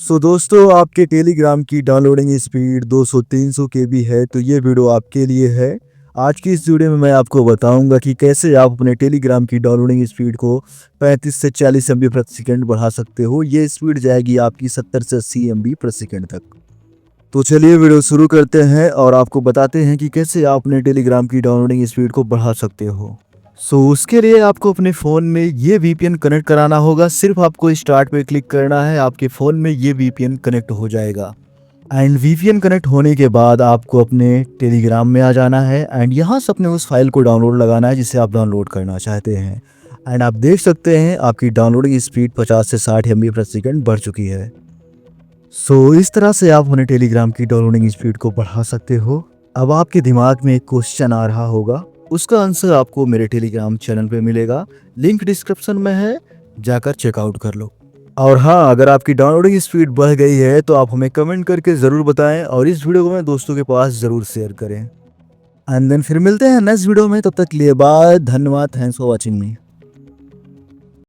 दोस्तों, आपके टेलीग्राम की डाउनलोडिंग स्पीड 200-300 केबी है तो ये वीडियो आपके लिए है। आज की इस वीडियो में मैं आपको बताऊंगा कि कैसे आप अपने टेलीग्राम की डाउनलोडिंग स्पीड को 35 से 40 एमबी प्रति सेकंड बढ़ा सकते हो। ये स्पीड जाएगी आपकी 70 से 80 एमबी प्रति सेकंड तक। तो चलिए वीडियो शुरू करते हैं और आपको बताते हैं कि कैसे आप अपने टेलीग्राम की डाउनलोडिंग स्पीड को बढ़ा सकते हो। उसके लिए आपको अपने फ़ोन में ये वीपीएन कनेक्ट कराना होगा। सिर्फ आपको स्टार्ट पे क्लिक करना है, आपके फ़ोन में ये वीपीएन कनेक्ट हो जाएगा। एंड वीपीएन कनेक्ट होने के बाद आपको अपने टेलीग्राम में आ जाना है एंड यहाँ से अपने उस फाइल को डाउनलोड लगाना है जिसे आप डाउनलोड करना चाहते हैं। एंड आप देख सकते हैं आपकी डाउनलोडिंग स्पीड 50 से 60 एमबी प्रति सेकंड बढ़ चुकी है। इस तरह से आप अपने टेलीग्राम की डाउनलोडिंग स्पीड को बढ़ा सकते हो। अब आपके दिमाग में एक क्वेश्चन आ रहा होगा, उसका आंसर आपको मेरे टेलीग्राम चैनल पे मिलेगा, लिंक डिस्क्रिप्शन में है, जाकर चेकआउट कर लो। और हाँ, अगर आपकी डाउनलोडिंग स्पीड बढ़ गई है तो आप हमें कमेंट करके ज़रूर बताएं और इस वीडियो को अपने दोस्तों के पास ज़रूर शेयर करें। एंड देन फिर मिलते हैं नेक्स्ट वीडियो में, तब तक के लिए बाय, धन्यवाद, थैंक्स फॉर वॉचिंग मी।